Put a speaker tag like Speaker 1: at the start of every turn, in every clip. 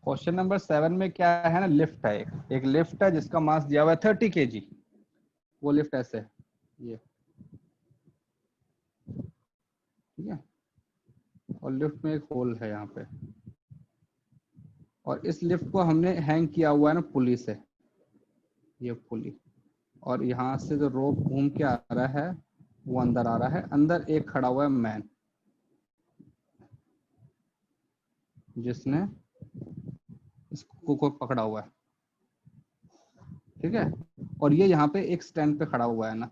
Speaker 1: Question number 7 में क्या है ना, लिफ्ट है, एक लिफ्ट है जिसका मास दिया हुआ है 30 kg। वो लिफ्ट ऐसे है, ये ठीक है, और लिफ्ट में एक होल है यहाँ पे, और इस लिफ्ट को हमने हैंग किया हुआ है ना पुली से, ये पुली, और यहाँ से जो रोप घूम के आ रहा है वो अंदर आ रहा है। अंदर एक खड़ा हुआ है मैन, जिसने इसको को पकड़ा हुआ है, ठीक है, और ये यहाँ पे एक स्टैंड पे खड़ा हुआ है ना।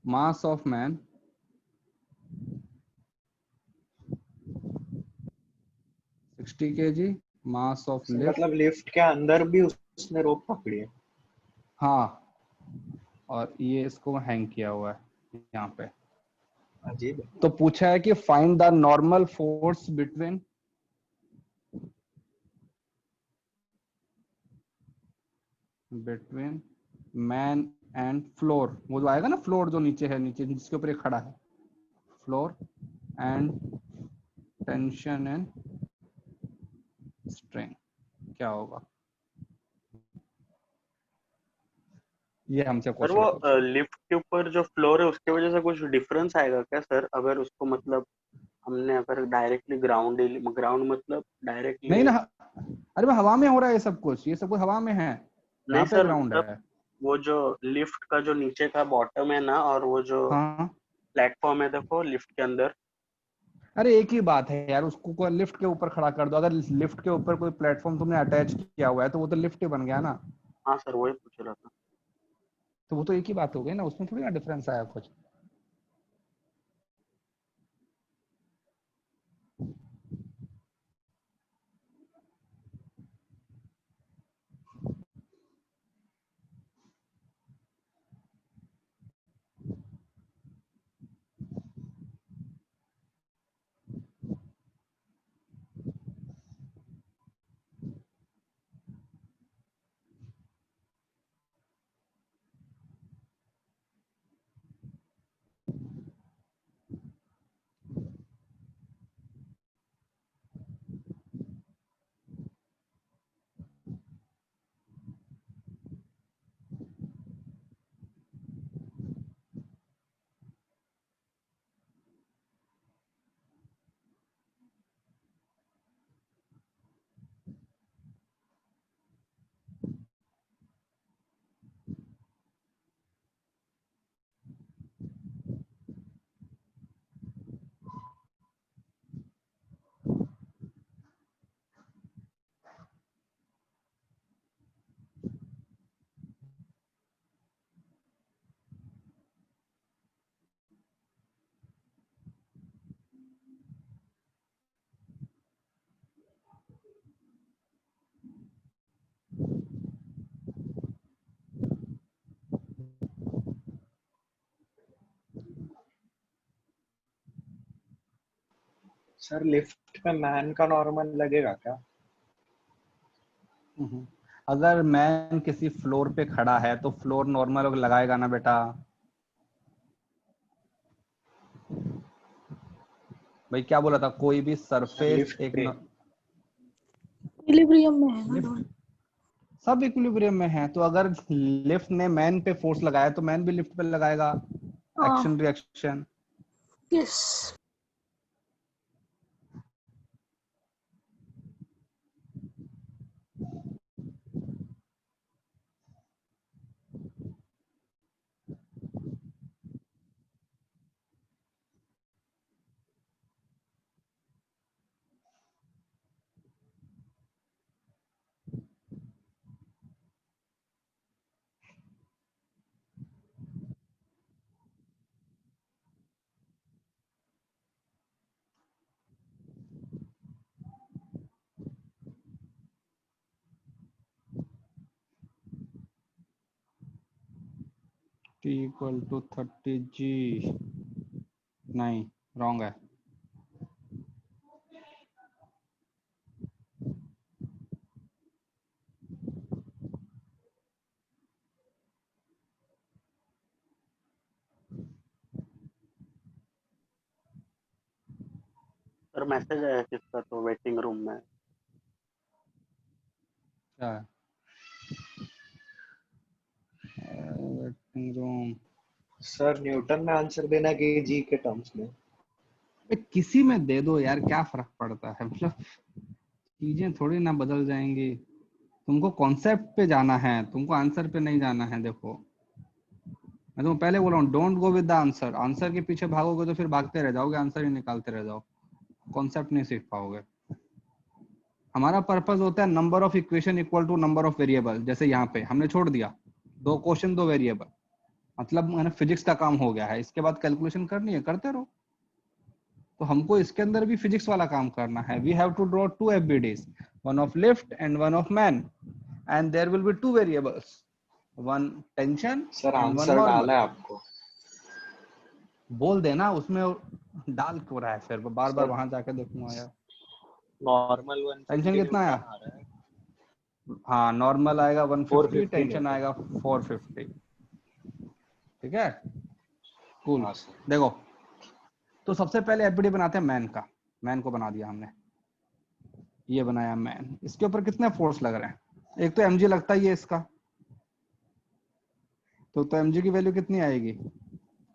Speaker 1: Mass of man 60 kg, mass of
Speaker 2: sir
Speaker 1: lift,
Speaker 2: मतलब लिफ्ट के अंदर भी उसने रोप पकड़ी है?
Speaker 1: हाँ, और ये इसको हैंग किया हुआ है यहाँ पे।
Speaker 2: अजीब है।
Speaker 1: तो पूछा है कि find the normal force between man and floor, वो जो आएगा ना फ्लोर, जो नीचे है, नीचे जिसके ऊपर ये खड़ा है, floor and tension and strain, क्या होगा? ये हमसे
Speaker 3: सर
Speaker 1: क्वेश्चन
Speaker 3: वो
Speaker 1: पूछा।
Speaker 3: लिफ्ट के ऊपर जो फ्लोर है उसके वजह से कुछ डिफरेंस आएगा क्या सर, अगर उसको मतलब हमने अगर डायरेक्टली ग्राउंड, ग्राउंड मतलब
Speaker 1: नहीं
Speaker 3: डायरेक्टली?
Speaker 1: ना, अरे वो हवा में हो रहा है, ये सब कुछ, ये सब कुछ हवा में है,
Speaker 3: नहीं
Speaker 1: यहाँ पे
Speaker 3: सर,
Speaker 1: ग्राउंड
Speaker 3: मतलब
Speaker 1: है।
Speaker 3: वो जो लिफ्ट का जो नीचे का बॉटम है ना, और वो जो
Speaker 1: हाँ,
Speaker 3: प्लेटफॉर्म है देखो लिफ्ट के अंदर।
Speaker 1: अरे एक ही बात है यार, उसको कोई लिफ्ट के ऊपर खड़ा कर दो, अगर लिफ्ट के ऊपर कोई प्लेटफॉर्म तुमने अटैच किया हुआ है तो वो तो लिफ्ट ही बन गया ना।
Speaker 3: हाँ सर, वही पूछ रहा था।
Speaker 1: तो वो तो एक ही बात हो गई ना, उसमें थोड़ी ना डिफरेंस आया कुछ।
Speaker 2: सर लिफ्ट में मैन का नॉर्मल लगेगा क्या?
Speaker 1: अगर मैन किसी फ्लोर पे खड़ा है तो फ्लोर नॉर्मल लगाएगा ना बेटा। भाई क्या बोला था, कोई भी
Speaker 2: सर
Speaker 1: सरफेस
Speaker 2: लिफ्ट
Speaker 1: एक
Speaker 2: पे।
Speaker 4: इक्विलिब्रियम में है ना
Speaker 1: लिफ्ट,
Speaker 4: दोनों।
Speaker 1: सब इक्विलिब्रियम में है, तो अगर लिफ्ट ने मैन पे फोर्स लगाया तो मैन भी लिफ्ट पे लगाएगा, action reaction.
Speaker 4: Yes.
Speaker 1: T equal to 30G, नहीं, रॉन्ग है।
Speaker 3: सर सर मैसेज आया किसका तो वेटिंग रूम में।
Speaker 1: क्या है? Waiting room.
Speaker 2: सर न्यूटन में आंसर देना कि जी के टर्म्स में।
Speaker 1: किसी में दे दो यार, क्या फर्क पड़ता है, मतलब चीजें थोड़ी ना बदल जाएंगी। तुमको कॉन्सेप्ट पे जाना है, तुमको आंसर पे नहीं जाना है। देखो मैं तुम्हें पहले बोल रहा हूँ, don't go with the answer. Answer के पीछे भागोगे तो फिर भागते रह जाओगे, आंसर ही निकालते रह जाओ, कॉन्सेप्ट नहीं सीख पाओगे। हमारा पर्पस होता है number of equation equal to number of variable. जैसे यहाँ पे हमने छोड़ दिया 2 क्वेश्चन 2 वेरिएबल, मतलब मैंने फिजिक्स का काम हो गया है। इसके बाद कैलकुलेशन करनी है, करते रहो। तो हमको इसके अंदर भी फिजिक्स वाला काम करना है। We have to draw 2 FBDs, one of lift and one of man, and there will be 2 variables, one tension
Speaker 2: sir
Speaker 1: and one
Speaker 2: answer
Speaker 1: normal.
Speaker 2: डाला है आपको।
Speaker 1: बोल देना उसमें, डाल क्यों रहा है फिर बार बार
Speaker 2: सर
Speaker 1: वहां जाके देखूंगा यार।
Speaker 2: नॉर्मल
Speaker 1: टेंशन
Speaker 2: 150
Speaker 1: कितना आया?
Speaker 2: न्यूटन आ रहा है।
Speaker 1: हाँ नॉर्मल आएगा 150,
Speaker 2: 450
Speaker 1: टेंशन
Speaker 2: न्यूटन।
Speaker 1: आएगा 450। ठीक है, कूल।
Speaker 2: हाँ सर।
Speaker 1: देखो तो सबसे पहले एफबीडी बनाते हैं मैन का। मैन को बना दिया हमने, ये बनाया मैन। इसके ऊपर कितने फोर्स लग रहे हैं? एक तो एमजी लगता ही है इसका, तो एमजी की वैल्यू कितनी आएगी?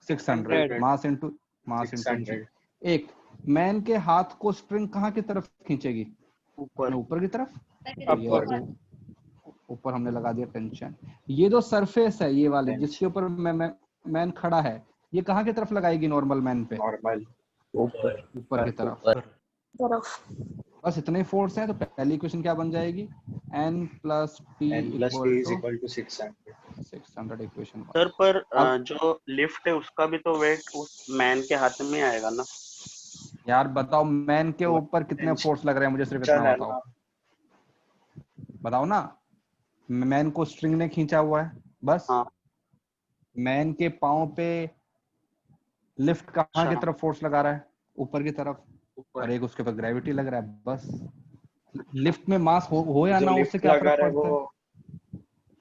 Speaker 1: 600
Speaker 2: 600।
Speaker 1: मास इनटू जी।
Speaker 2: 600।
Speaker 1: एक मैन के हाथ को स्ट्रिंग कहाँ की तरफ खींचेगी?
Speaker 3: ऊपर।
Speaker 1: ऊपर की तरफ। तो ये
Speaker 2: अपर।
Speaker 1: ऊपर हमने लगा दिया टेंशन। ये जो सरफेस है ये वाली जिसके ऊपर मैन खड़ा है, ये कहाँ की तरफ लगाएगी नॉर्मल मैन पे?
Speaker 2: नॉर्मल।
Speaker 4: ऊपर
Speaker 1: ऊपर की तरफ। बस इतने ही फोर्स है। तो पहली इक्वेशन क्या बन जाएगी? n plus T
Speaker 2: n plus t
Speaker 1: equal
Speaker 2: is
Speaker 1: to
Speaker 2: equal to 600।
Speaker 1: 600 equation
Speaker 3: sir
Speaker 1: 1।
Speaker 3: पर
Speaker 1: अब
Speaker 3: जो लिफ्ट है उसका भी तो वेट उस मैन के हाथ में आएगा ना।
Speaker 1: यार बताओ, मैन के
Speaker 2: वो
Speaker 1: ऊपर कितने
Speaker 2: टेंशन
Speaker 1: फोर्स लग रहे हैं, मुझे सिर्फ इतना
Speaker 2: है
Speaker 1: बताओ।
Speaker 2: ना।
Speaker 1: बताओ ना। मैन को स्ट्रिंग ने खींचा हुआ है, बस।
Speaker 3: हाँ।
Speaker 1: मैन के पाँव पे लिफ्ट कहाँ की
Speaker 3: अच्छा।
Speaker 1: तरफ फोर्स लगा रहा है? ऊपर की तरफ।
Speaker 3: ऊपर।
Speaker 1: और एक उसके ऊपर ग्रेविटी लग रहा है, बस। लिफ्ट में मास हो या
Speaker 2: जो
Speaker 1: ना, उससे
Speaker 2: लिफ्ट
Speaker 1: क्या
Speaker 2: लगा
Speaker 1: फर्क
Speaker 2: रहा है
Speaker 1: पड़ता है?
Speaker 2: वो
Speaker 1: अब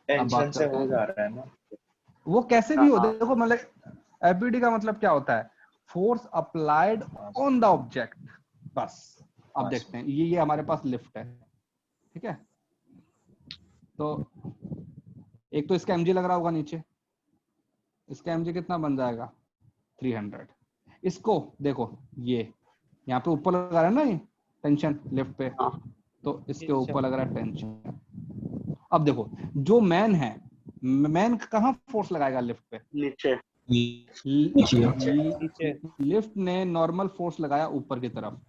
Speaker 2: टेंशन
Speaker 1: बात
Speaker 2: से
Speaker 1: करते
Speaker 2: हो
Speaker 1: हैं,
Speaker 2: जा रहा है ना।
Speaker 1: वो कैसे भी हो।
Speaker 3: हाँ।
Speaker 1: देखो मतलब एफबीडी का मतलब क्या होता है? Force applied on the object, बस। अब देखते हैं, ये हमारे पास लिफ्ट है, ठीक है। तो एक तो इसका एमजी लग रहा होगा नीचे, इसका एमजी कितना बन जाएगा? 300। इसको देखो, ये यहाँ पे ऊपर लगा रहा है ना, ये टेंशन लिफ्ट पे,
Speaker 3: हाँ।
Speaker 1: तो इसके ऊपर लग रहा है टेंशन। अब देखो जो मैन है, मैन कहाँ फोर्स लगाएगा? लिफ्ट पे।
Speaker 3: नीचे।
Speaker 1: लिफ्ट ने नॉर्मल फोर्स लगाया ऊपर की तरफ,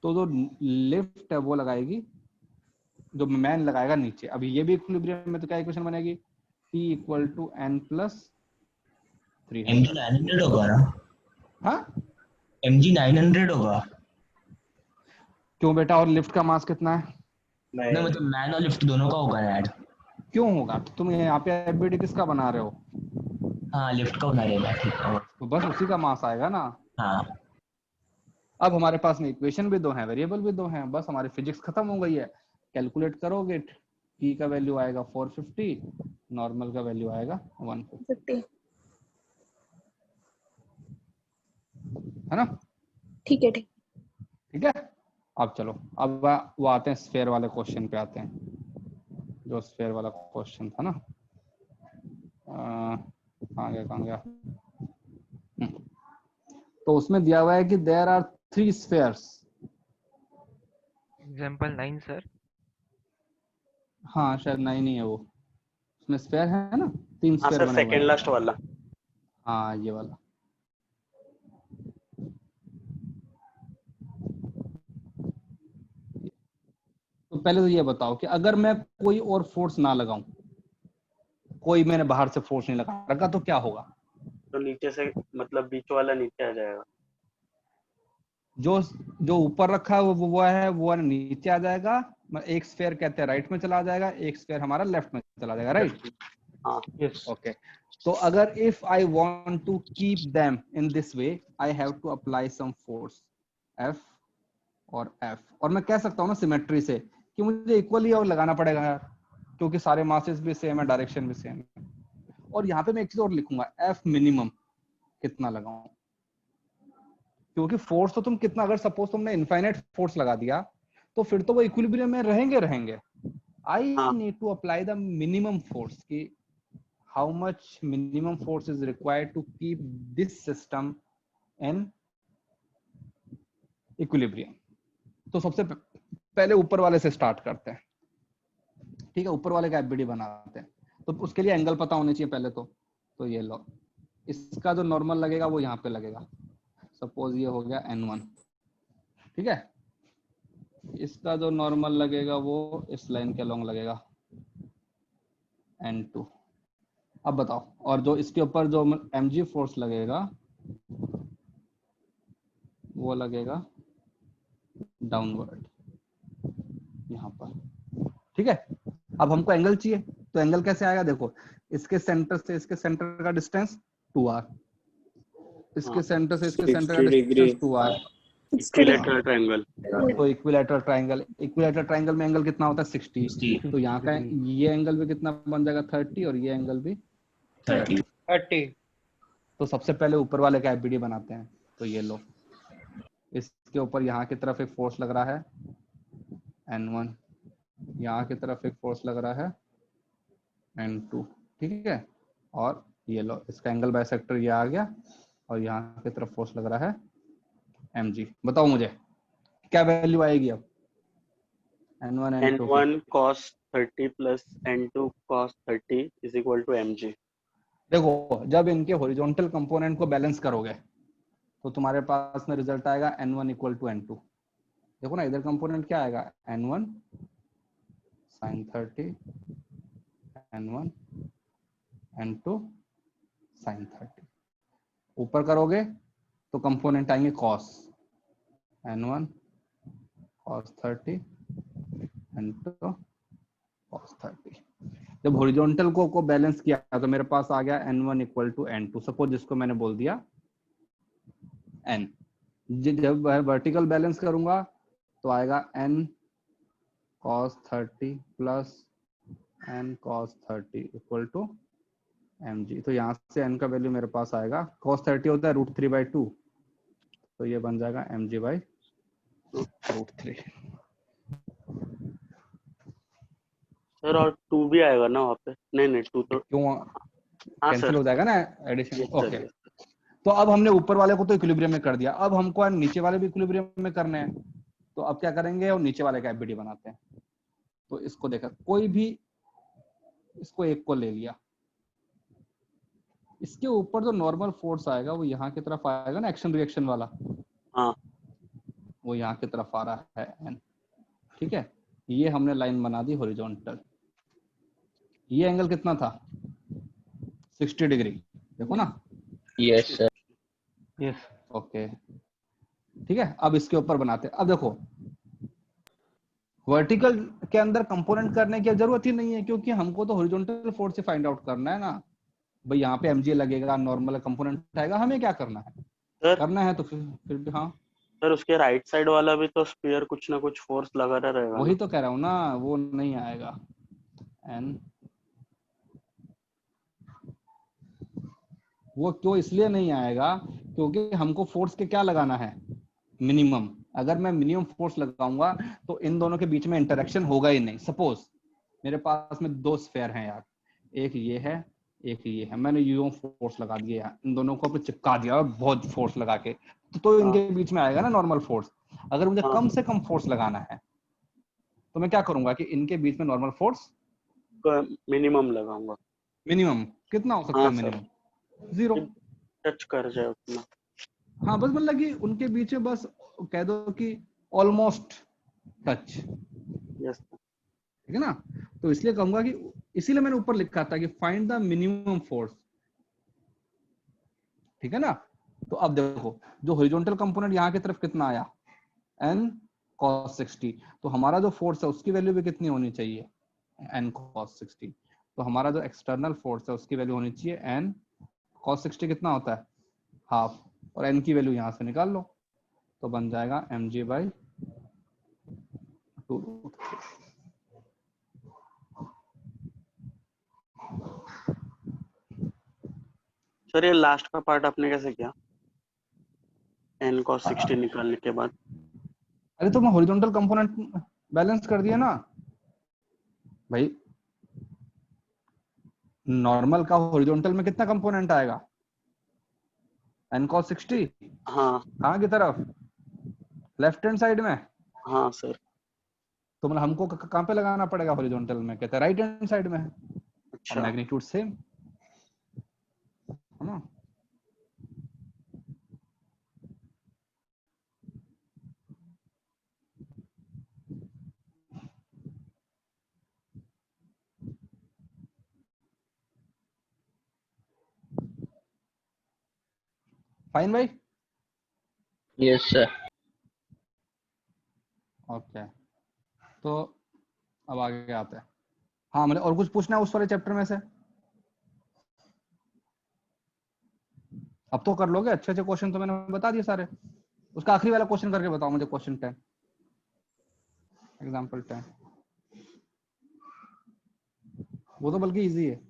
Speaker 1: तो जो लिफ्ट है वो लगाएगी, जो मैन लगाएगा नीचे। अभी ये भी इक्विलिब्रियम में, तो क्या इक्वेशन बनेगी? T equal to n plus 300।
Speaker 4: 900 होगा ना?
Speaker 1: हाँ
Speaker 4: mg 900 होगा।
Speaker 1: क्यों बेटा? और लिफ्ट का मास कितना है?
Speaker 4: नहीं मतलब मैन और लिफ्ट दोनों का होगा ना ऐड।
Speaker 1: क्यों होगा? तो तुम यहाँ पे एफबीडी किसका बना रहे हो?
Speaker 4: हाँ लिफ्ट का बना रहेगा, ठीक है।
Speaker 1: तो बस उसी का मास आएगा ना।
Speaker 4: हाँ
Speaker 1: अब हमारे पास में इक्वेशन भी 2 है, वेरिएबल भी 2 हैं, बस हमारी फिजिक्स खत्म हो गई है। कैलकुलेट करोगे, टी का वैल्यू आएगा 450, नॉर्मल का वैल्यू आएगा 150, है ना?
Speaker 5: ठीक है।
Speaker 1: ठीक है। अब चलो, अब वो आते हैं स्फेयर वाले क्वेश्चन पे आते हैं, जो स्फेयर वाला क्वेश्चन था ना। कहाँ गया? तो उसमें दिया हुआ है कि there are 3 spheres.
Speaker 6: Example 9 sir.
Speaker 1: हाँ शायद 9 ही है वो। उसमें स्फेयर है ना, 3
Speaker 3: हाँ
Speaker 1: स्फेयर
Speaker 3: सर,
Speaker 1: बने हुए
Speaker 3: सेकेंड
Speaker 1: हैं।
Speaker 3: लास्ट वाला।
Speaker 1: हाँ ये वाला। तो पहले तो ये बताओ कि अगर मैं कोई और फोर्स ना लगाऊं, कोई मैंने बाहर से फोर्स नहीं लगा रखा, तो क्या होगा?
Speaker 3: तो नीचे से मतलब बीच वाला नीचे आ जाएगा।
Speaker 1: जो जो ऊपर रखा है वो नीचे आ जाएगा। एक स्फेयर कहते हैं राइट में चला जाएगा, एक स्फेयर हमारा लेफ्ट में चला जाएगा, राइट?
Speaker 3: हाँ।
Speaker 1: ओके। तो अगर if I want to keep them in this way, I have to apply some force F और F। और मैं कह सकता हूँ ना सिमेट्री से कि मुझे इक्वली और लगाना पड़ेगा यार, क्योंकि सारे मासेस भी सेम है, डायरेक्शन भी सेम है। और यहाँ पे मैं एक चीज और लिखूंगा, F मिनिमम कितना लगाऊं। क्योंकि फोर्स तो तुम कितना, अगर सपोज तुमने इनफाइनाइट फोर्स लगा दिया तो फिर तो वो इक्विलिब्रियम में रहेंगे। आई
Speaker 3: हाँ
Speaker 1: need to apply the minimum force की how much minimum force is required to keep this system in equilibrium. तो सबसे पहले ऊपर वाले से स्टार्ट करते हैं, ठीक है। ऊपर वाले का एफबीडी बनाते हैं, तो उसके लिए एंगल पता होने चाहिए पहले तो ये लो, इसका जो नॉर्मल लगेगा वो यहाँ पे लगेगा। सपोज ये हो गया n1, ठीक है। इसका जो नॉर्मल लगेगा वो इस लाइन के अलोंग लगेगा n2। अब बताओ, और जो इसके ऊपर जो mg फोर्स लगेगा वो लगेगा डाउनवर्ड यहाँ पर, ठीक है। अब हमको एंगल चाहिए, तो एंगल कैसे आएगा? देखो, इसके सेंटर से इसके सेंटर का डिस्टेंस 2r, इसके
Speaker 3: हाँ
Speaker 1: सेंटर से इसके सेंटर का
Speaker 2: 60 degree
Speaker 1: distance 2r।
Speaker 3: Equilateral triangle.
Speaker 1: तो इक्विलेटरल ट्रायंगल में एंगल कितना होता है? 60।
Speaker 4: 60
Speaker 1: तो यहाँ का ये एंगल भी कितना बन जाएगा? 30, और ये एंगल भी
Speaker 4: 30
Speaker 2: 30।
Speaker 1: तो सबसे पहले ऊपर वाले का एफबीडी बनाते हैं। तो ये लो, इसके ऊपर यहाँ की तरफ एक फोर्स लग रहा है n1, यहाँ की तरफ एक फोर्स लग रहा है n2, ठीक है। और ये लो, इसका एंगल बाइसेक्टर ये आ गया, और यहाँ की तरफ फोर्स लग रहा है mg। बताओ मुझे क्या वैल्यू आएगी अब? n1 n2 की।
Speaker 3: n1 cos 30 plus n2 cos 30 is equal to mg।
Speaker 1: देखो, जब इनके हॉरिजॉन्टल कंपोनेंट को बैलेंस करोगे तो तुम्हारे पास में रिजल्ट आएगा n1 इक्वल टू n2। देखो ना, इधर कंपोनेंट क्या आएगा? n1 sin 30, n1 n2 sin 30। ऊपर करोगे तो कंपोनेंट आएंगे cos, n1 cos 30, n2 cos 30। जब हॉरिजॉन्टल को बैलेंस किया तो मेरे पास आ गया n1 equal to n2। Suppose जिसको मैंने बोल दिया n। जब वर्टिकल बैलेंस करूंगा तो आएगा n cos 30 plus n cos 30 equal to mg। तो यहाँ से n का वैल्यू मेरे पास आएगा, cos 30 होता है √3/2, तो ये बन जाएगा mg/√3।
Speaker 3: सर और 2 भी आएगा ना वहाँ पे? नहीं 2 तो
Speaker 1: क्यों
Speaker 3: हाँ
Speaker 1: कैंसिल
Speaker 3: सर।
Speaker 1: हो जाएगा ना addition?
Speaker 3: Yes sir,
Speaker 1: okay.
Speaker 3: Yes.
Speaker 1: तो अब हमने ऊपर वाले को तो इक्विलिब्रियम में कर दिया, अब हमको नीचे वाले भी इक्विलिब्रियम में करने हैं। तो अब क्या करेंगे? और नीचे वाले का एफबीडी बनाते हैं। तो इसको देखा, कोई भी इसको एक को ले लिया, इसके ऊपर जो नॉर्मल फोर्स आएगा वो यहाँ की तरफ आएगा ना, एक्शन रिएक्शन वाला,
Speaker 3: हाँ
Speaker 1: वो यहाँ की तरफ आ रहा है n, ठीक है। ये हमने लाइन बना दी हॉरिजॉन्टल। ये एंगल कितना था? 60 डिग्री, देखो ना।
Speaker 2: Yes sir.
Speaker 1: यस, ओके, ठीक है। अब इसके ऊपर बनाते हैं। अब देखो, वर्टिकल के अंदर कंपोनेंट करने की जरूरत ही नहीं है, क्योंकि हमको तो हॉरिजॉन्टल फोर्स से फाइंड आउट करना है ना भाई। यहाँ पे mg लगेगा, नॉर्मल कंपोनेंट आएगा, हमें क्या करना है?
Speaker 3: सर।
Speaker 1: करना है तो फिर भी हाँ,
Speaker 3: सर उसके राइट साइड वाला भी तो स्फीयर कुछ ना कुछ फोर्स लगा रहेगा
Speaker 1: वही
Speaker 3: ना?
Speaker 1: तो कह रहा हूँ ना, वो नहीं आएगा n। वो क्यों इसलिए नहीं आएगा? क्योंकि हमको फोर्स के क्या लगाना है? मिनिमम। अगर मैं मिनिमम फोर्स लगाऊंगा तो इन दोनों के बीच में इंटरेक्शन होगा ही नहीं। सपोज मेरे पास में दो स्फेयर हैं यार, एक ये है एक ये है, मैंने यूं फोर्स लगा दिया यार, इन दोनों को अपने चिपका दिया बहुत फोर्स लगा के, तो
Speaker 3: हाँ
Speaker 1: इनके बीच में आएगा ना नॉर्मल फोर्स। अगर मुझे
Speaker 3: हाँ
Speaker 1: कम से कम फोर्स लगाना है तो मैं क्या करूंगा कि इनके बीच में नॉर्मल फोर्स
Speaker 3: मिनिमम लगाऊंगा।
Speaker 1: मिनिमम कितना हो सकता
Speaker 3: हाँ
Speaker 1: है?
Speaker 3: Sir,
Speaker 1: minimum 0।
Speaker 3: टच कर जाए उतना।
Speaker 1: हाँ, बस मतलब कि उनके बीच में बस कह दो कि ऑलमोस्ट टच,
Speaker 3: यस।
Speaker 1: ठीक है ना। तो इसलिए कहूंगा कि, इसीलिए मैंने ऊपर लिखा था कि फाइंड द मिनिमम फोर्स, ठीक है ना। तो अब देखो, जो हॉरिजॉन्टल कंपोनेंट यहाँ की तरफ कितना आया? n cos 60। तो हमारा जो फोर्स है उसकी वैल्यू भी कितनी होनी चाहिए? n cos 60। तो हमारा जो एक्सटर्नल फोर्स है उसकी वैल्यू होनी चाहिए n cos 60। कितना होता है? हाफ। और n की वैल्यू यहाँ से निकाल लो, तो बन जाएगा mg/2।
Speaker 3: सर ये लास्ट का पार्ट आपने कैसे किया? n cos 60 निकालने के बाद।
Speaker 1: अरे तुम हॉरिजॉन्टल कंपोनेंट बैलेंस कर दिया ना भाई। नॉर्मल का हॉरिजॉन्टल में कितना कंपोनेंट आएगा? n cos 60।
Speaker 3: हाँ
Speaker 1: कहाँ की तरफ? लेफ्ट हैंड साइड में।
Speaker 3: हाँ सर।
Speaker 1: तो मतलब हमको कहाँ पे लगाना पड़ेगा हॉरिजॉन्टल में? कहते हैं राइट हैंड साइड में है। और
Speaker 3: अच्छा
Speaker 1: मैग्नीट्यूड सेम है ना। फाइन भाई।
Speaker 5: Yes sir.
Speaker 1: ओके तो अब आगे आते हैं। हाँ मतलब और कुछ पूछना है उस वाले चैप्टर में से? अब तो कर लोगे, अच्छे अच्छे क्वेश्चन तो मैंने बता दिए सारे। उसका आखिरी वाला क्वेश्चन करके बताओ मुझे, क्वेश्चन 10, एग्जाम्पल 10। वो तो बल्कि इजी है।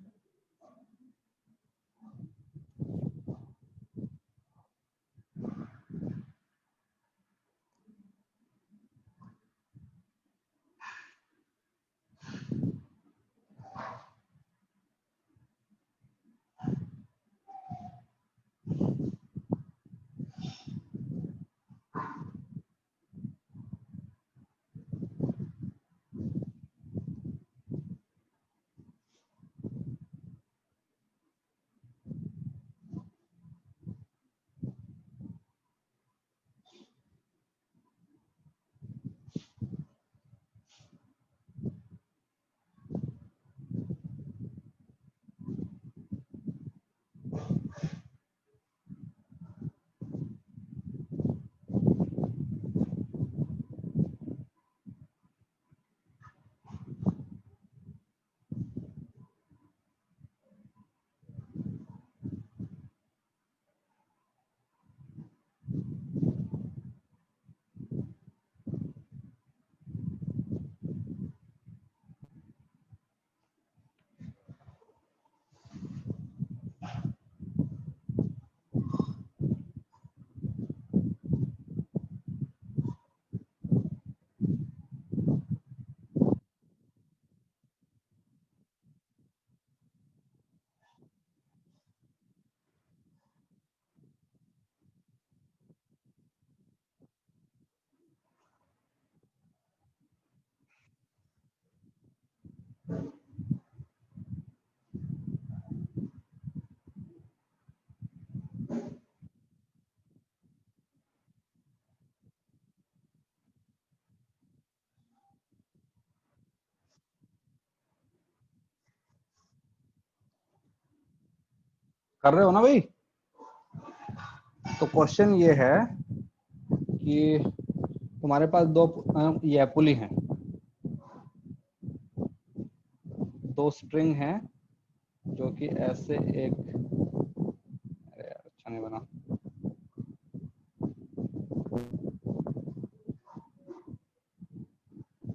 Speaker 1: कर रहे हो ना भाई? तो क्वेश्चन ये है कि तुम्हारे पास ये पुली हैं, दो स्प्रिंग हैं जो कि ऐसे एक, अरे यार अच्छा नहीं बना।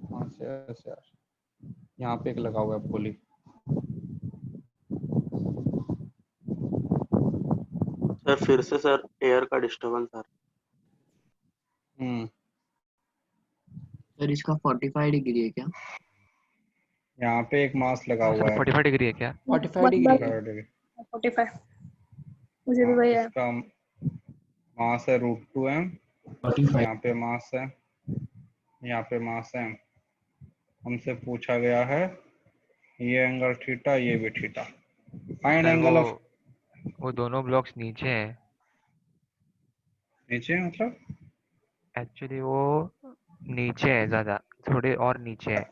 Speaker 1: वहां से ऐसे यार, यहाँ पे एक लगा हुआ है पुली।
Speaker 3: सर फिर से सर एयर का डिस्टरबेंस आ
Speaker 5: सर इसका 45 डिग्री है क्या?
Speaker 1: यहाँ पे एक मास लगा हुआ है।
Speaker 6: 45 डिग्री है क्या?
Speaker 2: 45 डिग्री है।
Speaker 7: 45 मुझे भी वही है।
Speaker 1: इसका मास है √2m।
Speaker 4: 45।
Speaker 1: यहाँ पे मास है, यहाँ पे मास है। हमसे पूछा गया है ये एंगल थीटा, ये भी theta. Find
Speaker 6: sir
Speaker 1: angle of,
Speaker 6: वो दोनों ब्लॉक्स नीचे हैं।
Speaker 1: नीचे मतलब
Speaker 6: एक्चुअली वो नीचे है, ज्यादा थोड़े और नीचे है।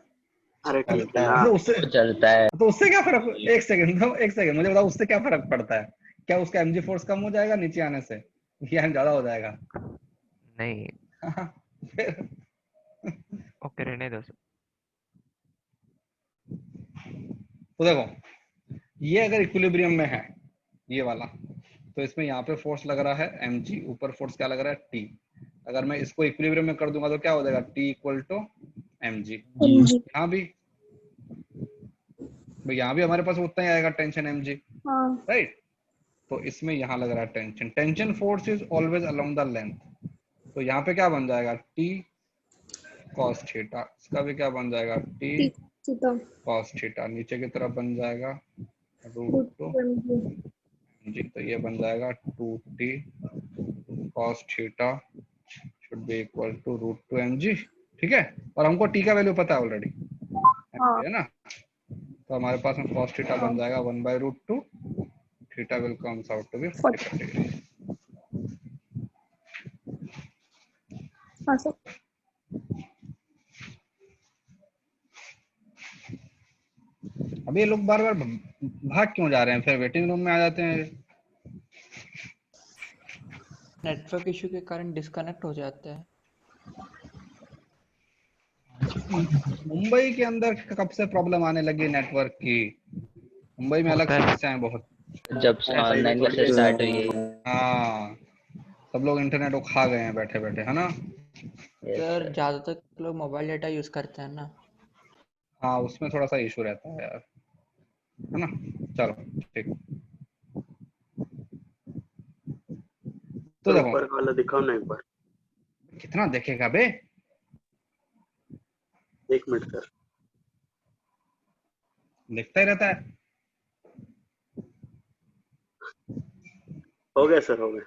Speaker 3: अरे ठीक
Speaker 5: चलता
Speaker 3: है
Speaker 5: है,
Speaker 3: ना।
Speaker 1: तो उससे,
Speaker 5: वो चलता है।
Speaker 1: तो उससे क्या फर्क? एक सेकंड तो, एक सेकंड मुझे बताओ उससे क्या फर्क पड़ता है? क्या उसका mg फोर्स कम हो जाएगा नीचे आने से, या ज्यादा हो जाएगा?
Speaker 6: नहीं,
Speaker 1: फिर
Speaker 6: ओके रहने दो सर।
Speaker 1: तो देखो, ये अगर इक्विलिब्रियम में है ये वाला, तो इसमें यहाँ पे फोर्स लग रहा है mg, ऊपर फोर्स क्या लग रहा है t। अगर मैं इसको इक्विलिब्रियम में कर दूंगा तो क्या हो जाएगा? t = mg। यहाँ भी भाई, यहाँ भी हमारे पास उतना ही आएगा टेंशन mg,
Speaker 7: हाँ
Speaker 1: राइट। तो इसमें यहाँ लग रहा है tension. Tension force is always along the length. तो यहाँ पे क्या बन जाएगा t cos थीटा, इसका भी क्या बन जाएगा t
Speaker 7: थीटा
Speaker 1: cos थीटा, नीचे की तरफ बन जाएगा रूट
Speaker 7: रूट
Speaker 1: टू
Speaker 7: 2mg।
Speaker 1: जी, तो ये बन जाएगा 2t cos theta should be equal to root 2mg। ठीक है, और हमको t का वैल्यू पता है ऑलरेडी,
Speaker 7: हाँ
Speaker 1: है ना, तो हमारे पास में cos थीटा बन जाएगा 1/√2, theta will comes out to be 45 degree.
Speaker 7: हाँ सर।
Speaker 1: अभी ये लोग बार बार भाग क्यों जा रहे हैं, फिर वेटिंग रूम में आ जाते हैं।
Speaker 8: नेटवर्क इशू के कारण डिस्कनेक्ट हो जाते हैं।
Speaker 1: मुंबई के अंदर कब से प्रॉब्लम आने लगी नेटवर्क की, मुंबई में अलग
Speaker 6: होता है।
Speaker 1: समस्याएं बहुत।
Speaker 9: जब से
Speaker 3: ऐसा ही
Speaker 9: ऑनलाइन
Speaker 3: थोड़ी
Speaker 9: क्लासेस
Speaker 3: देर
Speaker 9: स्टार्ट हुई है।
Speaker 1: हाँ, सब लोग इंटरनेट को खा गए हैं बैठे बैठे, है ना।
Speaker 9: Yes,
Speaker 8: sir
Speaker 9: sir.
Speaker 8: ज्यादातर लोग मोबाइल डेटा यूज करते हैं ना।
Speaker 1: हाँ, उसमें थोड़ा सा इशू रहता है यार, है ना। चलो ठीक, तो
Speaker 3: सर
Speaker 1: देखो
Speaker 3: ऊपर का वाला दिखाओ ना एक बार।
Speaker 1: कितना देखेगा बे,
Speaker 3: 1 मिनट सर।
Speaker 1: देखता ही रहता है।
Speaker 3: हो गया सर, हो गया।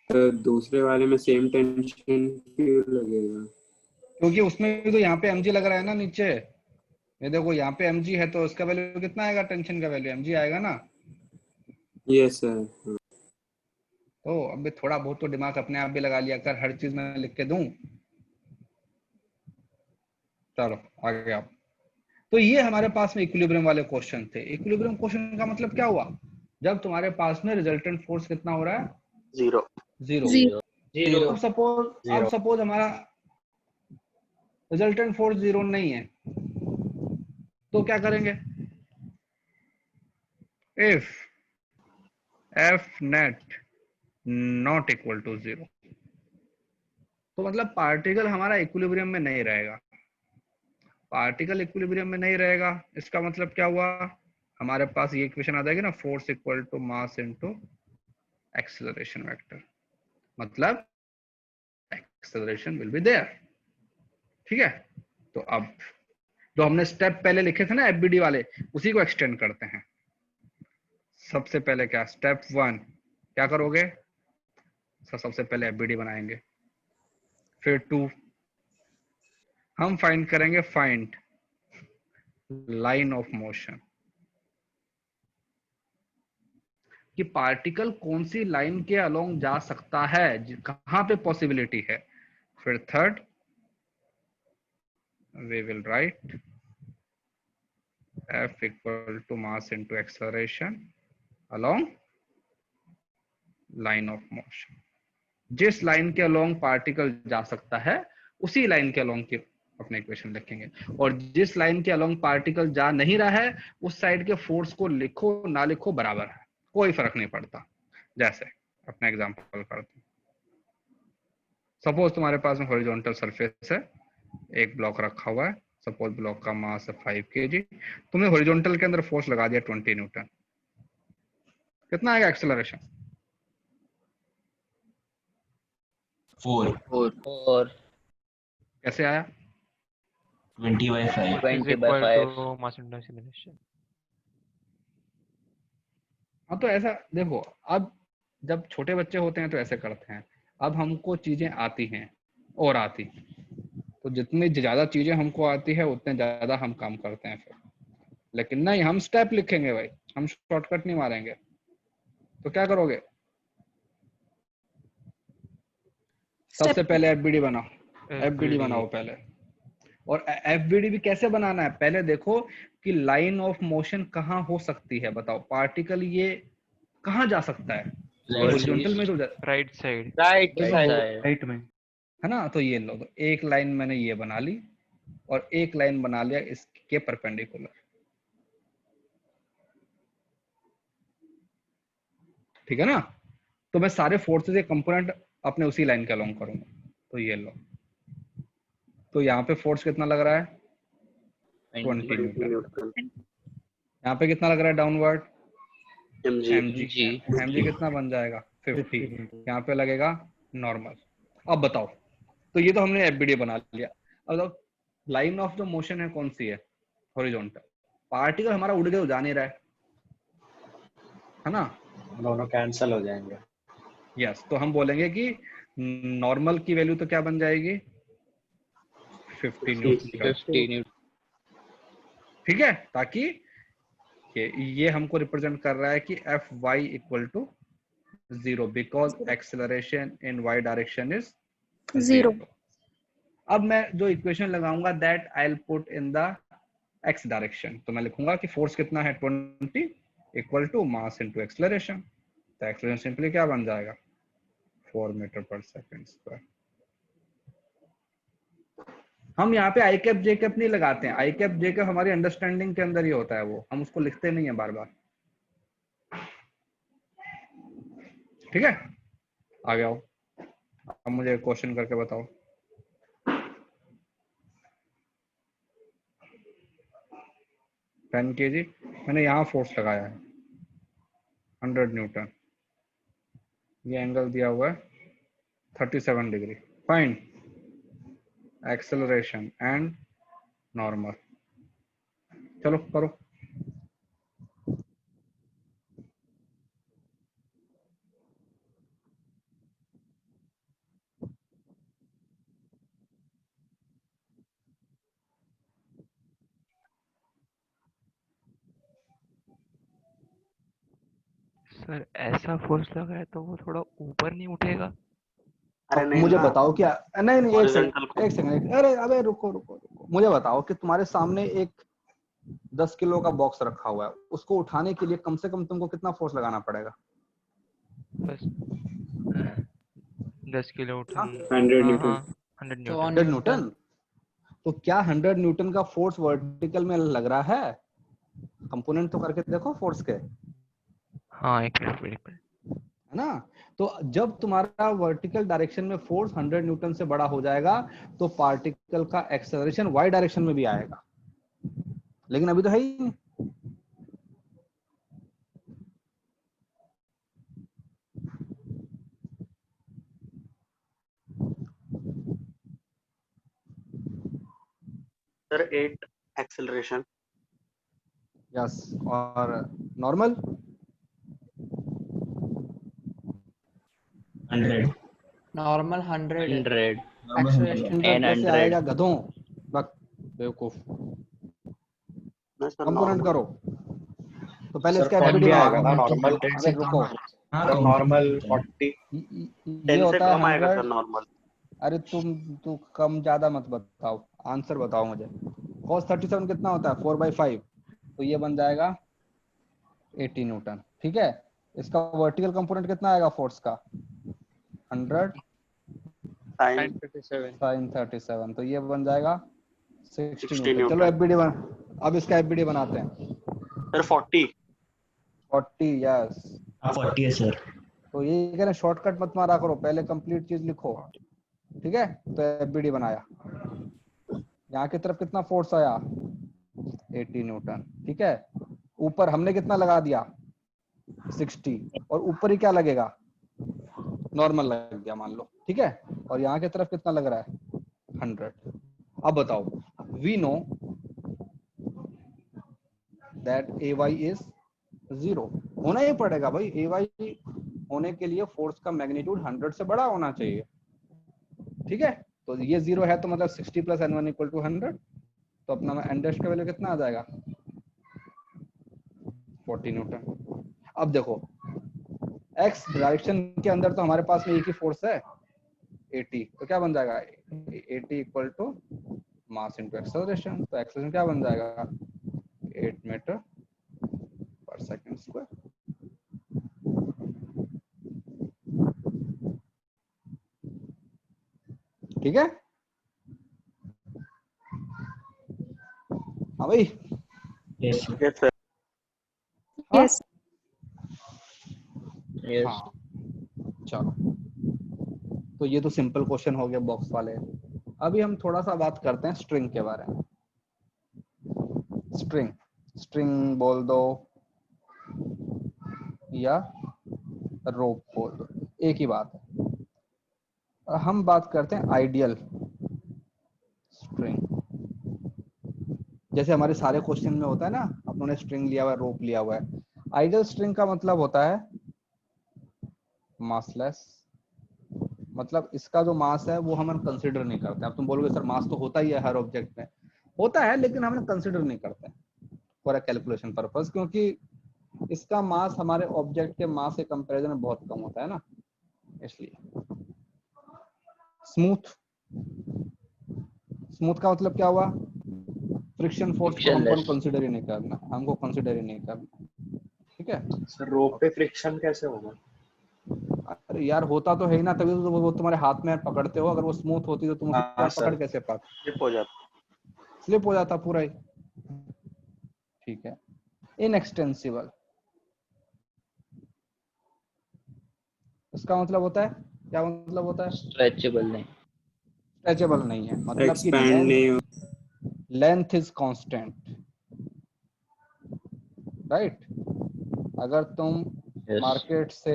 Speaker 10: तो दूसरे वाले में सेम टेंशन क्यों लगेगा?
Speaker 1: क्योंकि उसमें भी तो यहाँ पे mg लग रहा है ना नीचे, ये देखो यहाँ पे mg है, तो इसका वैल्यू कितना आएगा, टेंशन का वैल्यू mg आएगा ना।
Speaker 10: Yes sir.
Speaker 1: तो अब थोड़ा बहुत तो दिमाग अपने आप भी लगा लिया कर, हर चीज में लिख के दूं। चलो आगे आप, तो ये हमारे पास में इक्विलिब्रियम वाले क्वेश्चन थे। इक्विलिब्रियम क्वेश्चन का मतलब क्या हुआ, जब तुम्हारे पास में रिजल्टेंट फोर्स कितना हो रहा है,
Speaker 3: 0।
Speaker 1: जीरो। अब सपोज हमारा रिजल्टेंट फोर्स 0 नहीं है, तो क्या करेंगे, if F net not equal to 0, तो मतलब पार्टिकल हमारा इक्विलिब्रियम में नहीं रहेगा। पार्टिकल इक्विलिब्रियम में नहीं रहेगा, इसका मतलब क्या हुआ, हमारे पास ये इक्वेशन आ जाएगी ना, force equal to mass into acceleration vector, मतलब एक्सेलरेशन विल बी देयर। ठीक है, तो अब जो हमने स्टेप पहले लिखे थे ना एफबीडी वाले, उसी को एक्सटेंड करते हैं। सबसे पहले क्या, स्टेप 1 क्या करोगे, सबसे पहले एफबीडी बनाएंगे, फिर 2 हम फाइंड करेंगे, फाइंड लाइन ऑफ मोशन, कि पार्टिकल कौन सी लाइन के अलोंग जा सकता है, कहां पे पॉसिबिलिटी है। फिर third we will write F equal to mass into acceleration along line of motion, जिस लाइन के अलोंग पार्टिकल जा सकता है उसी लाइन के अलोंग की अपने इक्वेशन लिखेंगे, और जिस लाइन के अलोंग पार्टिकल जा नहीं रहा है उस साइड के फोर्स को लिखो ना लिखो बराबर है, कोई फर्क नहीं पड़ता। जैसे अपना एग्जांपल करते हैं, सपोज तुम्हारे पास में हॉरिजॉन्टल सरफेस है, एक ब्लॉक रखा हुआ है, सपोज ब्लॉक का मास है 5 kg, तुमने हॉरिजॉन्टल के अंदर फोर्स लगा दिया 20 न्यूटन, कितना आएगा एक्सेलरेशन,
Speaker 9: 4
Speaker 1: कैसे आया,
Speaker 4: 20/5
Speaker 6: is
Speaker 9: 20/5
Speaker 6: equal to mass into acceleration।
Speaker 1: हाँ तो ऐसा देखो, अब जब छोटे बच्चे होते हैं तो ऐसे करते हैं, अब हमको चीजें आती हैं और आती, तो जितनी ज्यादा चीजें हमको आती है उतने ज्यादा हम काम करते हैं फिर, लेकिन नहीं, हम स्टेप लिखेंगे भाई, हम शॉर्टकट नहीं मारेंगे। तो क्या करोगे, सबसे पहले एफबीडी बनाओ, एफबीडी बनाओ पहले, और एफबीडी भी कैसे बनाना है, पहले देखो कि लाइन ऑफ मोशन कहाँ हो सकती है, बताओ पार्टिकल ये कहाँ जा सकता है, हॉरिजॉन्टल में तो
Speaker 6: राइट साइड,
Speaker 9: राइट
Speaker 1: में है ना। तो ये लो, तो एक लाइन मैंने ये बना ली और एक लाइन बना लिया इसके परपेंडिकुलर, ठीक है ना। तो मैं सारे फोर्सेस के कंपोनेंट अपने उसी लाइन के अलोंग करूंगा, तो ये लो, तो यहाँ पे फोर्स कितना लग रहा है 20 न्यूटन, यहाँ पे कितना लग रहा है डाउनवर्ड mg कितना बन जाएगा 50, यहाँ पे लगेगा नॉर्मल, अब बताओ, तो ये तो हमने एफबीडी बना लिया। अब बताओ लाइन ऑफ द मोशन है कौन सी है, हॉरिजॉन्टल। पार्टिकल हमारा उड़ के जा नहीं रहा है ना,
Speaker 2: दोनों कैंसिल हो जाएंगे।
Speaker 1: यस, तो हम बोलेंगे कि नॉर्मल की वैल्यू तो क्या बन जाएगी 50 न्यूटन,
Speaker 9: 50 न्यूटन।
Speaker 1: ठीक है, ताकि ये हमको रिप्रेजेंट कर रहा है कि F Y equal to 0 because acceleration in Y direction is 0। अब मैं जो इक्वेशन लगाऊंगा that I will put in the X direction, तो मैं लिखूंगा कि फोर्स कितना है 20 equal to mass into acceleration. तो एक्सेलरेशन सिंपली क्या बन जाएगा 4 मीटर पर सेकंड स्क्वायर। हम यहाँ पे आई कैप जे कैप नहीं लगाते हैं, आई कैप जे कैप हमारी अंडरस्टैंडिंग के अंदर ही होता है, वो हम उसको लिखते नहीं है बार बार, ठीक है। आगे आओ, अब मुझे क्वेश्चन करके बताओ। टेन केजी मैंने यहाँ फोर्स लगाया है 100 न्यूटन, ये एंगल दिया हुआ है 37 degree, fine acceleration and normal. चलो करो।
Speaker 6: सर ऐसा फोर्स लगा है तो वो थोड़ा ऊपर नहीं उठेगा?
Speaker 3: अरे
Speaker 1: अब
Speaker 3: नहीं
Speaker 1: मुझे
Speaker 3: ना,
Speaker 1: बताओ क्या, नहीं नहीं एक
Speaker 3: हॉरिजॉन्टल
Speaker 1: सेकंड एक सेकंड, अरे अबे रुको रुको रुको, मुझे बताओ कि तुम्हारे सामने एक 10 किलो का बॉक्स रखा हुआ है, उसको उठाने के लिए कम से कम तुमको कितना फोर्स लगाना पड़ेगा?
Speaker 6: बस 10 किलो उठा।
Speaker 10: 100
Speaker 6: हाँ
Speaker 10: न्यूटन।
Speaker 6: हाँ 100
Speaker 8: 100
Speaker 6: न्यूटन।
Speaker 1: 100 न्यूटन। तो क्या 100 न्यूटन का फोर्स वर्टिकल में लग रहा है? कंपोनेंट तो करके देखो फोर्स के,
Speaker 6: हाँ एक मिनट,
Speaker 1: है ना। तो जब तुम्हारा वर्टिकल डायरेक्शन में फोर्स 100 न्यूटन से बड़ा हो जाएगा तो पार्टिकल का एक्सेलरेशन वाई डायरेक्शन में भी आएगा, लेकिन अभी तो है ही नहीं।
Speaker 3: Sir 8 acceleration.
Speaker 1: यस, और नॉर्मल
Speaker 4: 100
Speaker 8: नॉर्मल 100 है।
Speaker 9: 100
Speaker 8: एक्सेलरेशन
Speaker 1: 100 कैसे
Speaker 9: 100
Speaker 1: आएगा गधों, बक बेवकूफ।
Speaker 3: नहीं सर
Speaker 1: कंपोनेंट
Speaker 3: नॉर्मल।
Speaker 1: करो, तो पहले
Speaker 2: सर
Speaker 1: इसका
Speaker 2: 40
Speaker 1: एफबीडी
Speaker 2: आएगा ना
Speaker 1: बनाओ।
Speaker 2: नॉर्मल।
Speaker 1: अबे रुको,
Speaker 4: हाँ
Speaker 2: सर नॉर्मल 40।
Speaker 1: ये
Speaker 3: 10 से
Speaker 1: होता है
Speaker 3: कम आएगा
Speaker 1: 100।
Speaker 3: Sir normal.
Speaker 1: अरे तू कम ज्यादा मत बताओ, आंसर बताओ मुझे। cos 37 कितना होता है 4/5, तो ये बन जाएगा 80 न्यूटन, ठीक है। इसका वर्टिकल कंपोनेंट कितना आएगा फोर्स का 100
Speaker 3: साइन
Speaker 1: sin 37, तो ये बन जाएगा 60
Speaker 3: 60
Speaker 1: न्यूटन। चलो
Speaker 3: न्यूटन।
Speaker 1: एफबीडी अब इसका एफबीडी बनाते हैं।
Speaker 3: सर 40।
Speaker 1: 40, यस।
Speaker 4: 40 है सर।
Speaker 1: तो ये कह रहे शॉर्टकट मत मारा करो, पहले कंप्लीट चीज लिखो, ठीक है। तो एफबीडी बनाया, यहाँ की तरफ कितना फोर्स आया 80 न्यूटन, ठीक है। ऊपर हमने कितना लगा दिया 60, और ऊपर ही क्या लगेगा नॉर्मल लग गया मान लो, ठीक है। और यहाँ की तरफ कितना लग रहा है 100। अब बताओ, we know that A Y is 0, होना ही पड़ेगा भाई। ए वाई होने के लिए फोर्स का मैग्नीट्यूड 100 से बड़ा होना चाहिए, ठीक है। तो ये 0 है तो मतलब 60 + n1 = 100, तो अपना एन डैश का वैल्यू कितना आ जाएगा 40 न्यूटन। अब देखो एक्स डायरेक्शन के अंदर तो हमारे पास में एक ही फोर्स है 80, तो क्या बन जाएगा 80 = मास इनटू एक्सेलरेशन, तो एक्सेलरेशन क्या बन जाएगा 8 मीटर पर सेकंड स्क्वायर। ठीक है, हाँ भाई।
Speaker 4: Yes
Speaker 3: yes sir.
Speaker 7: यस
Speaker 1: हाँ चलो, तो ये तो सिंपल क्वेश्चन हो गया बॉक्स वाले। अभी हम थोड़ा सा बात करते हैं स्ट्रिंग के बारे में। स्ट्रिंग स्ट्रिंग बोल दो या रोप बोल दो, एक ही बात है। हम बात करते हैं आइडियल स्ट्रिंग। जैसे हमारे सारे क्वेश्चन में होता है ना, अपनों ने स्ट्रिंग लिया हुआ है, रोप लिया हुआ है। आइडियल स्ट्रिंग का मतलब होता है मासलेस, मतलब इसका जो मास है वो हम कंसिडर नहीं करते। अब तुम बोलोगे सर मास तो होता ही है हर ऑब्जेक्ट में, होता है, लेकिन हम कंसिडर नहीं करते फॉर अ कैलकुलेशन पर्पस, क्योंकि इसका मास हमारे ऑब्जेक्ट के मास के कंपैरिजन में बहुत कम होता है ना, इसलिए। स्मूथ, स्मूथ का मतलब क्या हुआ? फ्रिक्शन फोर्स को हमको
Speaker 9: Frictionless.
Speaker 1: कंसिडर ही नहीं करना, हमको कंसिडर ही नहीं करना, ठीक है।
Speaker 2: सर रोप पे फ्रिक्शन कैसे होगा?
Speaker 1: अरे यार होता तो है ही ना, तभी तो वो तुम्हारे हाथ में पकड़ते हो। अगर वो स्मूथ होती तो तुम उसे
Speaker 2: हाँ
Speaker 1: पकड़
Speaker 2: सर।
Speaker 1: कैसे पाते?
Speaker 3: स्लिप हो जाता।
Speaker 1: स्लिप हो जाता पूरा ही, ठीक है। इनएक्सटेंसिबल, इसका मतलब होता है, क्या मतलब होता है?
Speaker 9: Stretchable नहीं.
Speaker 1: स्ट्रेचेबल नहीं है, मतलब कि
Speaker 10: एक्सपैंड नहीं हो,
Speaker 1: लेंथ इज कांस्टेंट, राइट। अगर तुम
Speaker 9: Yes.
Speaker 1: मार्केट से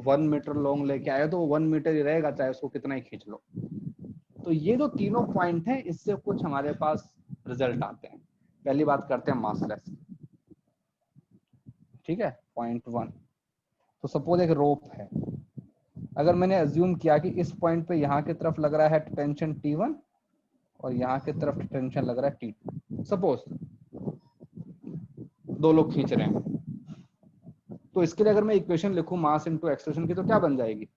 Speaker 1: 1 मीटर लॉन्ग लेके आए तो 1 मीटर ही रहेगा, चाहे उसको कितना ही खींच लो। तो ये जो तीनों पॉइंट हैं, इससे कुछ हमारे पास रिजल्ट आते हैं। पहली बात करते हैं मासलेस, ठीक है। पॉइंट 1, तो सपोज एक रोप है। अगर मैंने अज्यूम किया कि इस पॉइंट पे यहाँ की तरफ लग रहा है टेंशन T1 और यहाँ की तरफ टेंशन लग रहा है T2, सपोज दो लोग खींच रहे हैं, तो इसके लिए अगर मैं इक्वेशन लिखूं मास इनटू एक्सेलरेशन की, तो क्या बन जाएगी?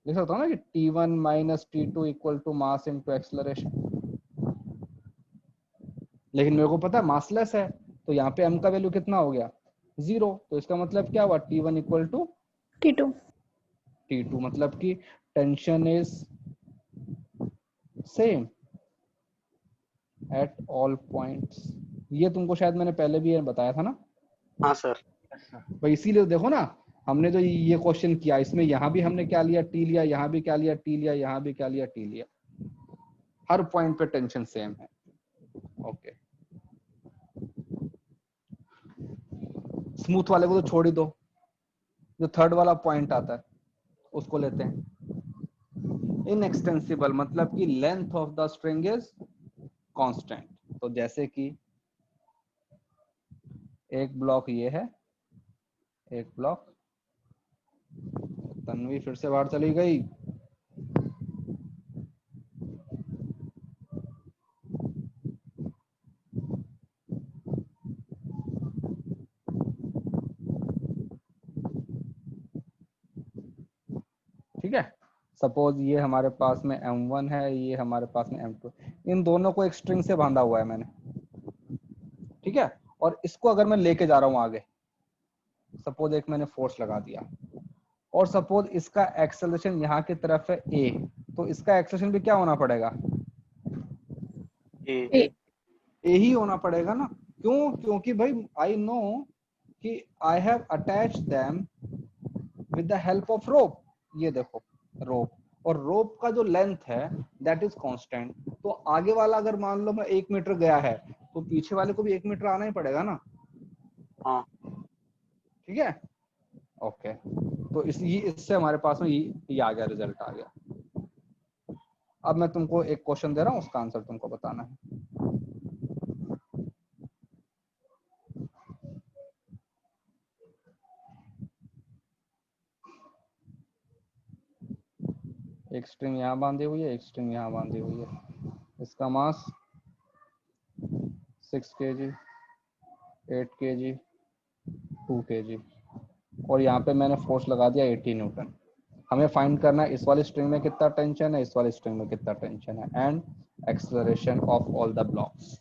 Speaker 1: लिख सकता हूँ ना कि T1 minus T2 equal to mass into acceleration. लेकिन मेरे को पता है मासलेस है, तो यहाँ पे m का वैल्यू कितना हो गया? 0। तो इसका मतलब क्या हुआ? T1 equal to
Speaker 7: T2.
Speaker 1: T2, मतलब कि tension is same at all points. ये तुमको शायद मैंने पहले भी बताया था ना
Speaker 3: हाँ सर।
Speaker 1: भाई। इसीलिए देखो ना, हमने जो ये क्वेश्चन किया, इसमें यहाँ भी हमने क्या लिया? T लिया, यहाँ भी क्या लिया? T लिया, यहाँ भी क्या लिया? T लिया। हर पॉइंट पे टेंशन सेम है, ओके। स्मूथ वाले को तो छोड़ ही दो, जो थर्ड वाला पॉइंट आता है उसको लेते हैं। इनएक्सटेंसिबल मतलब कि length of the string is constant. तो जैसे कि एक ब्लॉक ये है, एक ब्लॉक, तन्वी फिर से बाहर चली गई। ठीक है, सपोज ये हमारे पास में M1 है, ये हमारे पास में M2, इन दोनों को एक स्ट्रिंग से बांधा हुआ है मैंने, ठीक है। और इसको अगर मैं लेके जा रहा हूं आगे, सपोज एक मैंने फोर्स लगा दिया, और सपोज इसका एक्सेलरेशन यहाँ की तरफ है A, तो इसका एक्सेलरेशन भी क्या होना पड़ेगा?
Speaker 3: ए।
Speaker 1: A ही होना पड़ेगा ना। क्यों? क्योंकि भाई आई नो कि I have attach them with the help of rope. ये देखो रोप, और रोप का जो लेंथ है दैट इज कांस्टेंट। तो आगे वाला अगर मान लो मैं 1 मीटर गया है, तो पीछे वाले को भी 1 मीटर आना ही पड़ेगा ना।
Speaker 3: हाँ।
Speaker 1: ठीक है, ओके। तो इससे हमारे पास में ये आ गया, रिजल्ट आ गया। अब मैं तुमको एक क्वेश्चन दे रहा हूँ, उसका आंसर तुमको बताना है। एक स्ट्रिंग यहाँ बांधी हुई है, एक स्ट्रिंग यहाँ बांधी हुई है। इसका मास 6 kg, 8 kg, 2 kg, और यहाँ पे मैंने फोर्स लगा दिया 80 न्यूटन। हमें फाइंड करना है इस वाली स्ट्रिंग में कितना टेंशन है, इस वाली स्ट्रिंग में कितना टेंशन है, and acceleration of all the blocks.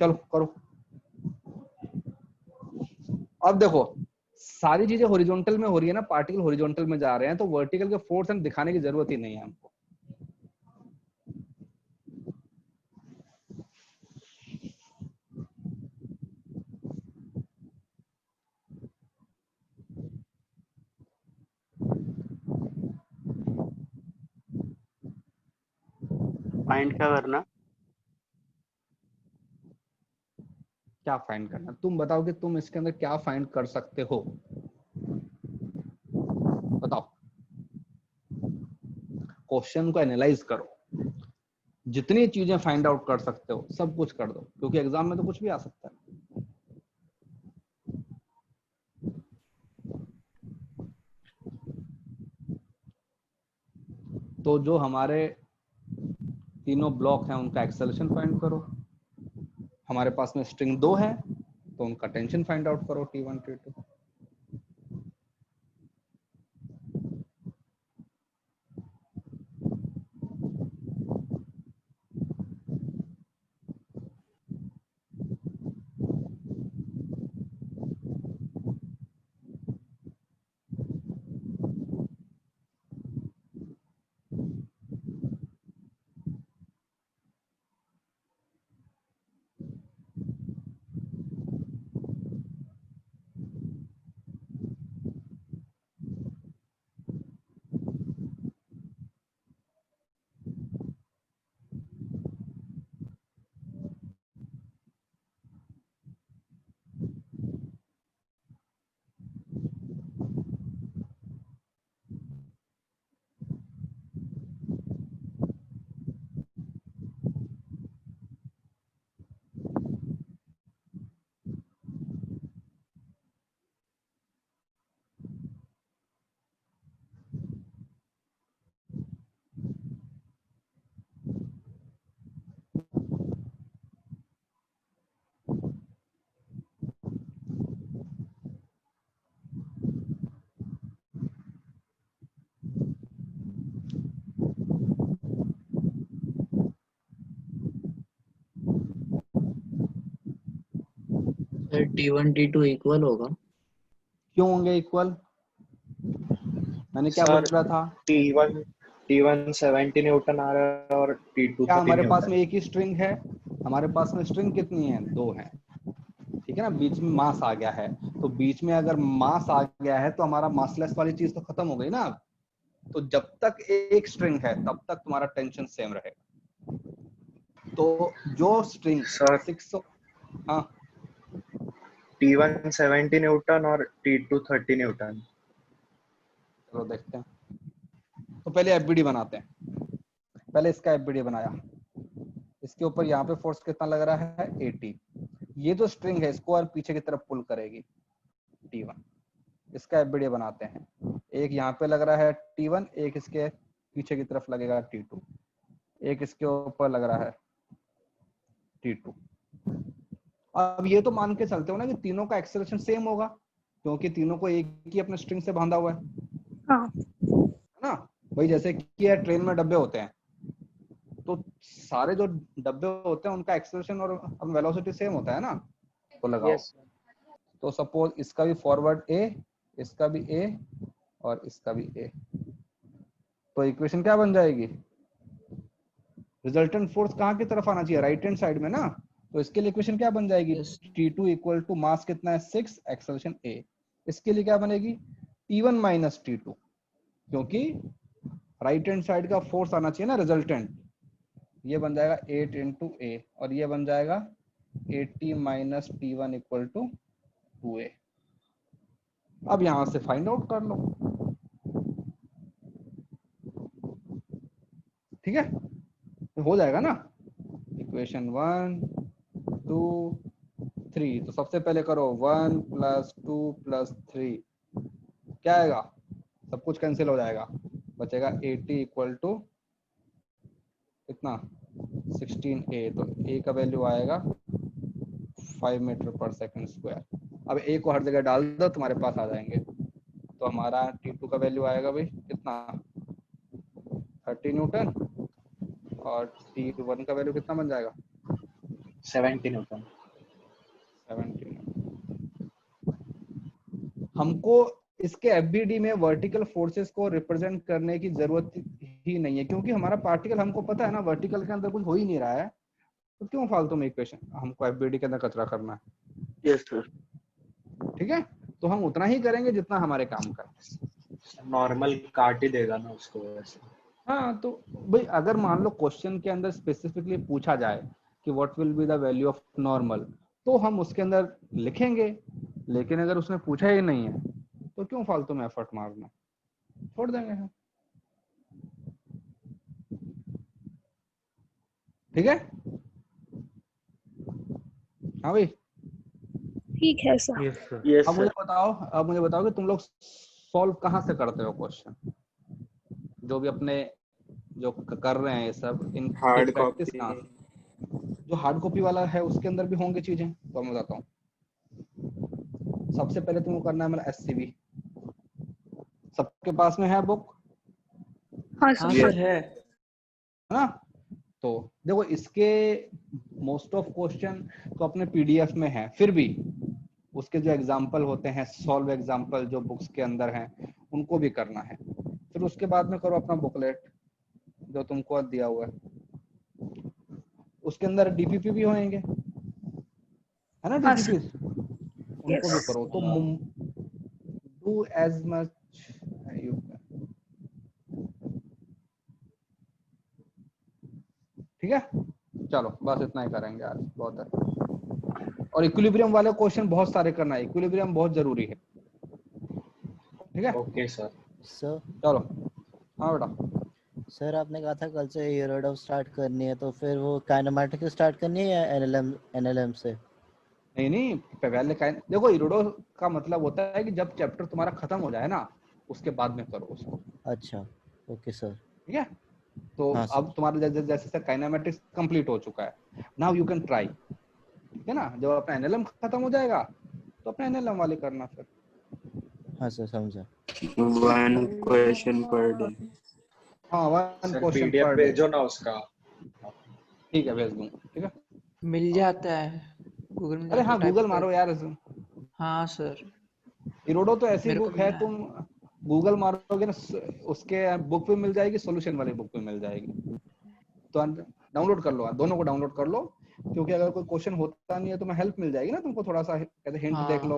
Speaker 1: चलो करो। अब देखो सारी चीजें हॉरिजॉन्टल में हो रही है ना, पार्टिकल हॉरिजॉन्टल में जा रहे हैं, तो वर्टिकल के फोर्स हम दिखाने की जरूरत ही नहीं है हमको।
Speaker 3: फाइंड क्या करना?
Speaker 1: क्या फाइंड करना? तुम बताओ कि तुम इसके अंदर क्या फाइंड कर सकते हो, बताओ। क्वेश्चन को एनालाइज करो, जितनी चीजें फाइंड आउट कर सकते हो सब कुछ कर दो, क्योंकि एग्जाम में तो कुछ भी आ सकता है। तो जो हमारे तीनों ब्लॉक हैं उनका एक्सेलेरेशन फाइंड करो। हमारे पास में स्ट्रिंग 2 है तो उनका टेंशन फाइंड आउट करो, T1 T2।
Speaker 5: Sir T1 T2 equal होगा?
Speaker 1: क्यों होंगे इक्वल? मैंने क्या
Speaker 2: सर
Speaker 1: बोला था?
Speaker 2: T1 70 न्यूटन आ रहा है और T2
Speaker 1: क्या
Speaker 2: 30
Speaker 1: हमारे पास में
Speaker 2: न्यूटन।
Speaker 1: एक ही स्ट्रिंग है? हमारे पास में स्ट्रिंग कितनी है? 2 है, ठीक है ना। बीच में मास आ गया है, तो बीच में अगर मास आ गया है तो हमारा मासलेस वाली चीज तो खत्म हो गई ना। तो जब तक एक स्ट्रिंग है तब तक तुम्हारा टेंशन सेम रहेगा। तो जो स्ट्रिंग
Speaker 2: सर
Speaker 1: 600, हाँ
Speaker 2: T1 70 न्यूटन और T2 30 न्यूटन।
Speaker 1: चलो देखते हैं। तो पहले एफबीडी बनाते हैं। पहले इसका एफबीडी बनाया, इसके ऊपर यहाँ पे फोर्स कितना लग रहा है? 80। ये जो स्ट्रिंग है इसको और पीछे की तरफ पुल करेगी, T1। इसका एफबीडी बनाते हैं। एक यहाँ पे लग रहा है T1, एक इसके पीछे की तरफ लगेगा T2, एक इसके ऊपर लग रहा है T2। अब ये तो मान के चलते हो ना कि तीनों का एक्सेलरेशन सेम होगा, क्योंकि तीनों को एक ही अपने स्ट्रिंग से बांधा हुआ है
Speaker 7: हाँ
Speaker 1: ना। वही जैसे कि यार ट्रेन में डब्बे होते हैं, तो सारे जो डब्बे होते हैं उनका एक्सेलरेशन और वेलोसिटी सेम होता है ना। तो लगाओ।
Speaker 2: यस
Speaker 1: तो सपोज इसका भी फॉरवर्ड A, इसका भी A और इसका भी A, तो इक्वेशन क्या बन जाएगी? रिजल्टेंट फोर्स कहाँ की तरफ आना चाहिए? राइट हैंड साइड में ना। तो इसके लिए इक्वेशन क्या बन जाएगी?
Speaker 5: Yes.
Speaker 1: T2 इक्वल टू मास कितना है? 6, एक्सेलरेशन A। इसके लिए क्या बनेगी? T1 माइनस T2, क्योंकि राइट हैंड साइड का फोर्स आना चाहिए ना रिजल्टेंट। ये बन जाएगा 8 इंटू A और ये बन जाएगा 80 minus T1 equal to 2A। अब यहां से फाइंड आउट कर लो, ठीक है, तो हो जाएगा ना। इक्वेशन 1 2 3, तो सबसे पहले करो 1 + 2 + 3, क्या आएगा? सब कुछ कैंसिल हो जाएगा, बचेगा 80 इक्वल टू कितना? 16A। तो A का वैल्यू आएगा 5 मीटर पर सेकंड स्क्वायर। अब A को हर जगह डाल दो, तुम्हारे पास आ जाएंगे। तो हमारा T2 का वैल्यू आएगा भाई कितना? 30 न्यूटन, और T1 का वैल्यू कितना बन जाएगा?
Speaker 2: 70 न्यूटन।
Speaker 1: 70 न्यूटन। हमको इसके एफबीडी में वर्टिकल फोर्सेस को रिप्रेजेंट करने की जरूरत ही नहीं है, क्योंकि हमारा पार्टिकल हमको पता है ना वर्टिकल के अंदर कुछ हो ही नहीं रहा है, तो क्यों फालतू में इक्वेशन हमको एफबीडी के अंदर कचरा करना है।
Speaker 3: Yes sir.
Speaker 1: ठीक है, तो हम उतना ही करेंगे जितना हमारे काम का।
Speaker 2: नॉर्मल काट ही देगा ना उसको वैसे।
Speaker 1: हाँ, तो भाई अगर मान लो क्वेश्चन के अंदर स्पेसिफिकली पूछा जाए कि what will be the value of normal, तो हम उसके अंदर लिखेंगे, लेकिन अगर उसने पूछा ही नहीं है तो क्यों फालतू में एफर्ट मारना, छोड़ देंगे हम। ठीक है? हाँ भाई,
Speaker 7: ठीक है सर।
Speaker 6: Yes sir.
Speaker 3: यस
Speaker 1: अब मुझे
Speaker 3: सर।
Speaker 1: बताओ, अब मुझे बताओ कि तुम लोग सॉल्व कहाँ से करते हो क्वेश्चन, जो भी अपने जो कर रहे हैं ये सब, इनकी
Speaker 10: हार्ड
Speaker 1: प्रैक्टिस
Speaker 10: कॉपी।
Speaker 1: कहाँ से? जो हार्ड कॉपी वाला है उसके अंदर भी होंगे चीजें, तो मैं बताता हूँ। सबसे पहले तुमको करना है मेरा SCV। सबके पास में है बुक,
Speaker 7: हाँ
Speaker 8: हाँ
Speaker 7: सर।
Speaker 8: सर है।
Speaker 1: है ना? तो देखो इसके मोस्ट ऑफ क्वेश्चन तो अपने PDF में है, फिर भी उसके जो एग्जाम्पल होते हैं, सॉल्व एग्जाम्पल जो बुक्स के अंदर हैं, उनको भी करना है। फिर उसके बाद में करो अपना बुकलेट जो तुमको दिया हुआ है, उसके अंदर DPP भी होंगे, है ना?
Speaker 7: हाँ
Speaker 1: DPP
Speaker 7: सर।
Speaker 1: उनको भी
Speaker 7: यस।
Speaker 1: करो। तो do as much you can. ठीक है, चलो बस इतना ही करेंगे आज, बहुत है। और इक्विलिब्रियम वाले क्वेश्चन बहुत सारे करना है, इक्विलिब्रियम बहुत जरूरी है। ठीक है,
Speaker 2: ओके सर।
Speaker 11: सर
Speaker 1: चलो। हाँ बेटा।
Speaker 11: सर आपने कहा था कल से यूरोडॉप स्टार्ट करनी है, तो फिर वो काइनेमैटिक स्टार्ट करनी है या एनएलएम से?
Speaker 1: नहीं नहीं, पहले देखो इरोडो का मतलब होता है कि जब चैप्टर तुम्हारा खत्म हो जाए ना, उसके बाद में करो उसको।
Speaker 11: अच्छा, ओके सर।
Speaker 1: ठीक है, तो
Speaker 11: हाँ
Speaker 1: अब
Speaker 11: सर।
Speaker 1: तुम्हारा जैसे काइनेमेटिक्स कंप्लीट हो चुका है, नाउ यू कैन ट्राई। ठीक है ना? जब अपना एनएलएम खत्म हो जाएगा तो अपना एनएलएम वाले करना फिर।
Speaker 11: हाँ सर, समझा।
Speaker 10: 1 क्वेश्चन पर डे।
Speaker 1: हाँ, 1
Speaker 2: sir
Speaker 1: question
Speaker 2: PDF
Speaker 1: per day.
Speaker 2: भेजो ना उसका।
Speaker 1: ठीक है, भेज दूंगा। ठीक है,
Speaker 8: मिल जाता है गूगल में
Speaker 1: अरे
Speaker 8: जाके
Speaker 1: हाँ,
Speaker 8: टाइप
Speaker 1: गूगल
Speaker 8: कर।
Speaker 1: मारो यार।
Speaker 8: हाँ सर,
Speaker 1: इरोडो तो ऐसी
Speaker 8: मेरे को
Speaker 1: बुक है,
Speaker 8: मिला है।
Speaker 1: तुम गूगल मारोगे ना, उसके बुक भी मिल जाएगी, सॉल्यूशन वाली बुक भी मिल जाएगी। तो डाउनलोड कर लो, दोनों को डाउनलोड कर लो, क्योंकि अगर कोई क्वेश्चन होता नहीं है तो मैं हेल्प मिल जाएगी ना तुमको, थोड़ा सा कहते हिंट देख लो।
Speaker 8: हाँ